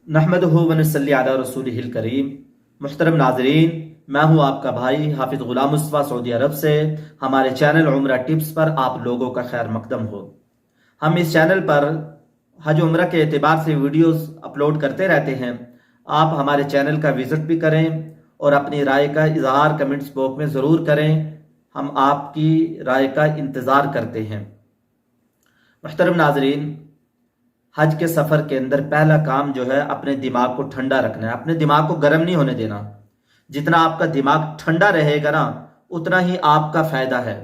नहमदुहु व नसल्ली अला रसूलिहिल करीम। मुहतरम नाज़रीन, मैं हूँ आपका भाई हाफिज़ ग़ुलाम मुस्तफ़ा सऊदी अरब से। हमारे चैनल उम्रा टिप्स पर आप लोगों का खैर मकदम हो। हम इस चैनल पर हज उम्रा के एतबार से वीडियोस अपलोड करते रहते हैं। आप हमारे चैनल का विज़िट भी करें और अपनी राय का इजहार कमेंट्स बॉक्स में ज़रूर करें। हम आपकी राय का इंतज़ार करते हैं। मुहतरम नाज़रीन, हज के सफ़र के अंदर पहला काम जो है अपने दिमाग को ठंडा रखना है। अपने दिमाग को गर्म नहीं होने देना। जितना आपका दिमाग ठंडा रहेगा ना, उतना ही आपका फायदा है।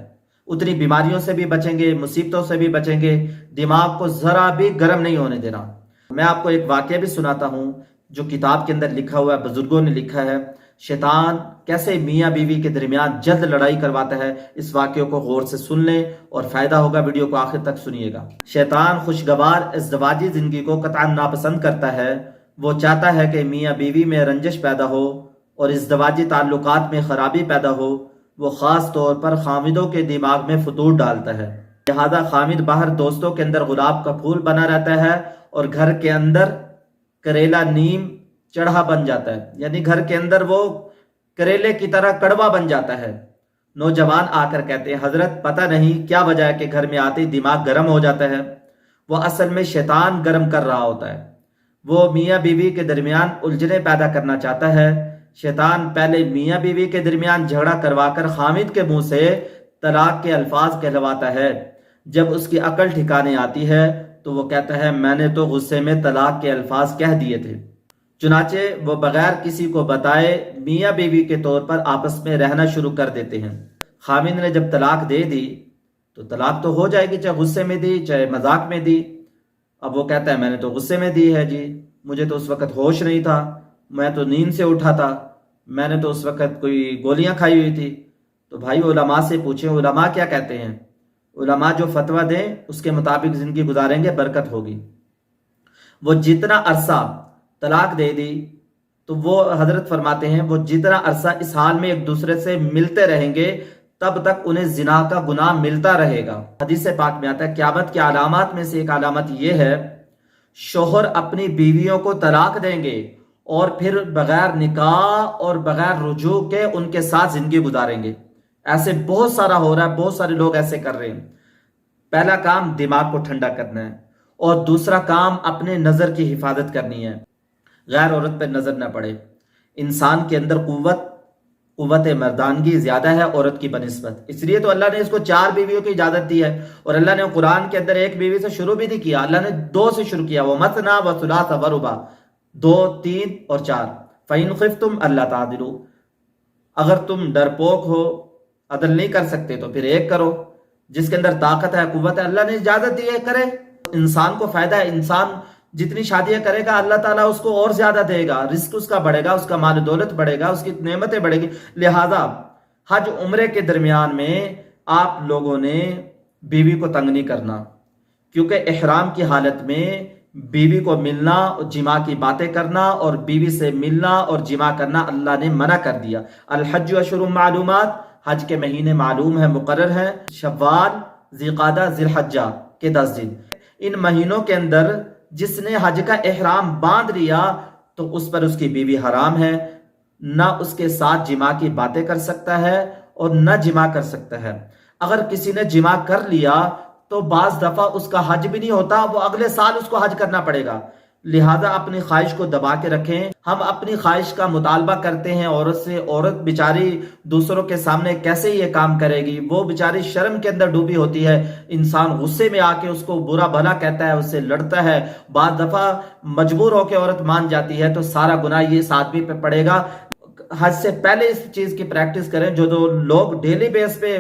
उतनी बीमारियों से भी बचेंगे, मुसीबतों से भी बचेंगे। दिमाग को जरा भी गर्म नहीं होने देना। मैं आपको एक वाकया भी सुनाता हूँ जो किताब के अंदर लिखा हुआ है, बुजुर्गों ने लिखा है। शैतान कैसे मियाँ बीवी के दरमियान जल्द लड़ाई करवाता है, इस वाक्य को गौर से सुन लें और फायदा होगा। वीडियो को आखिर तक सुनिएगा। शैतान खुशगवार इज़्दिवाजी जिंदगी को कतई नापसंद करता है। वो चाहता है कि मियाँ बीवी में रंजिश पैदा हो और इज़्दिवाजी ताल्लुकात में खराबी पैदा हो। वो खास तौर पर खामिदों के दिमाग में फतूर डालता है। लिहाजा खामिद बाहर दोस्तों के अंदर गुलाब का फूल बना रहता है और घर के अंदर करेला नीम चढ़ा बन जाता है, यानी घर के अंदर वो करेले की तरह कड़वा बन जाता है। नौजवान आकर कहते हैं, हजरत पता नहीं क्या वजह है कि घर में आते ही दिमाग गर्म हो जाता है। वो असल में शैतान गर्म कर रहा होता है। वो मियाँ बीवी के दरमियान उलझने पैदा करना चाहता है। शैतान पहले मियाँ बीवी के दरमियान झगड़ा करवाकर खामिद के मुंह से तलाक के अल्फाज कहलवाता है। जब उसकी अकल ठिकाने आती है तो वो कहता है, मैंने तो गुस्से में तलाक के अल्फाज कह दिए थे। चुनाचे वो बगैर किसी को बताए मियाँ बीवी के तौर पर आपस में रहना शुरू कर देते हैं। खामिद ने जब तलाक दे दी तो तलाक तो हो जाएगी, चाहे गुस्से में दी चाहे मजाक में दी। अब वो कहता है, मैंने तो गुस्से में दी है जी, मुझे तो उस वक्त होश नहीं था, मैं तो नींद से उठा था, मैंने तो उस वक्त कोई गोलियां खाई हुई थी। तो भाई उलमा से पूछें, उलमा क्या कहते हैं। उलमा जो फतवा दें उसके मुताबिक जिंदगी गुजारेंगे, बरकत होगी। वो जितना अरसा तलाक दे दी तो वो हजरत फरमाते हैं, वो जितना अरसा इस हाल में एक दूसरे से मिलते रहेंगे तब तक उन्हें जिना का गुनाह मिलता रहेगा। हदीस पाक में आता है, क़यामत की अलामत में से एक अलामत यह है, शोहर अपनी बीवियों को तलाक देंगे और फिर बगैर निकाह और बगैर रुजू के उनके साथ जिंदगी गुजारेंगे। ऐसे बहुत सारा हो रहा है, बहुत सारे लोग ऐसे कर रहे हैं। पहला काम दिमाग को ठंडा करना है और दूसरा काम अपने नजर की हिफाजत करनी है, गैर औरत पर नजर न पड़े। इंसान के अंदर कुव्वत मर्दानगी ज्यादा है औरत की बनिस्बत, इसलिए तो अल्लाह ने इसको 4 बीवियों की इजाजत दी है। और अल्लाह ने कुरान के अंदर एक बीवी से शुरू भी नहीं किया, अल्लाह ने 2 से शुरू किया। वो मसना व सुलासा व रुबा, 2, 3 और 4। फ़इन ख़िफ़्तुम अल्ला तादिलू, अगर तुम डरपोक हो, अदल नहीं कर सकते तो फिर एक करो। जिसके अंदर ताकत है, कुव्वत है, अल्लाह ने इजाजत दी है, करे। इंसान को फायदा है। इंसान जितनी शादियां करेगा अल्लाह ताला उसको और ज्यादा देगा, रिस्क उसका बढ़ेगा, उसका माल दौलत बढ़ेगा, उसकी नेमतें बढ़ेगी। लिहाजा हज उम्रे के दरमियान में आप लोगों ने बीवी को तंग नहीं करना, क्योंकि इहराम की हालत में बीवी को मिलना और जिमा की बातें करना और बीवी से मिलना और जिमा करना अल्लाह ने मना कर दिया। अल हज अशहुरुम मालूमात, हज के महीने मालूम है, मुकर्रर है। शव्वाल, ज़िलक़ादा, ज़िलहज्जा के 10 दिन। इन महीनों के अंदर जिसने हज का एहराम बांध लिया तो उस पर उसकी बीवी हराम है। ना उसके साथ जिमा की बातें कर सकता है और न जिमा कर सकता है। अगर किसी ने जिमा कर लिया तो बाज दफा उसका हज भी नहीं होता, वो अगले साल उसको हज करना पड़ेगा। लिहाजा अपनी ख्वाहिश को दबा के रखें। हम अपनी ख्वाहिश का मुतालबा करते हैं औरत से, औरत बेचारी दूसरों के सामने कैसे ये काम करेगी, वो बेचारी शर्म के अंदर डूबी होती है। इंसान गुस्से में आके उसको बुरा भला कहता है, उससे लड़ता है। बाद दफा मजबूर होकर औरत मान जाती है तो सारा गुनाह ये इस आदमी पे पड़ेगा। हज से पहले इस चीज की प्रैक्टिस करें। जो लोग डेली बेस पे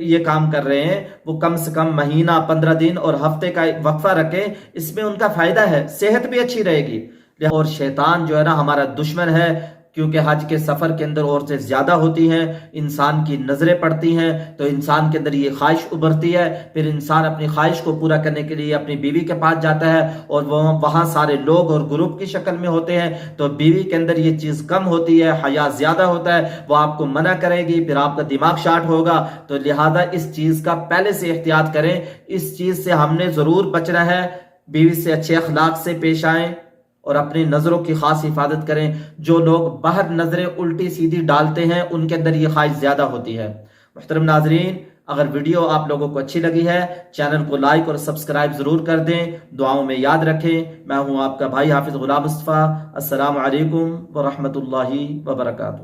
ये काम कर रहे हैं वो कम से कम महीना, 15 दिन और हफ्ते का वक्फा रखें। इसमें उनका फायदा है, सेहत भी अच्छी रहेगी। और शैतान जो है ना हमारा दुश्मन है, क्योंकि हज के सफर के अंदर औरतें ज्यादा होती हैं, इंसान की नजरें पड़ती हैं, तो इंसान के अंदर ये ख्वाहिश उभरती है। फिर इंसान अपनी ख्वाहिश को पूरा करने के लिए अपनी बीवी के पास जाता है और वहां सारे लोग और ग्रुप की शक्ल में होते हैं, तो बीवी के अंदर ये चीज कम होती है, हया ज्यादा होता है, वो आपको मना करेगी, फिर आपका दिमाग शार्ट होगा। तो लिहाजा इस चीज का पहले से एहतियात करें। इस चीज से हमने जरूर बचना है। बीवी से अच्छे अखलाक से पेश आए اور اپنی نظروں کی خاص حفاظت کریں. جو لوگ باہر نظریں الٹی سیدھی ڈالتے ہیں ان کے اندر یہ خواہش زیادہ ہوتی ہے. محترم ناظرین، اگر ویڈیو آپ لوگوں کو اچھی لگی ہے چینل کو لائک اور سبسکرائب ضرور کر دیں. دعاؤں میں یاد رکھیں. میں ہوں آپ کا بھائی حافظ غلام مصطفیٰ. السلام علیکم ورحمۃ اللہ وبرکاتہ.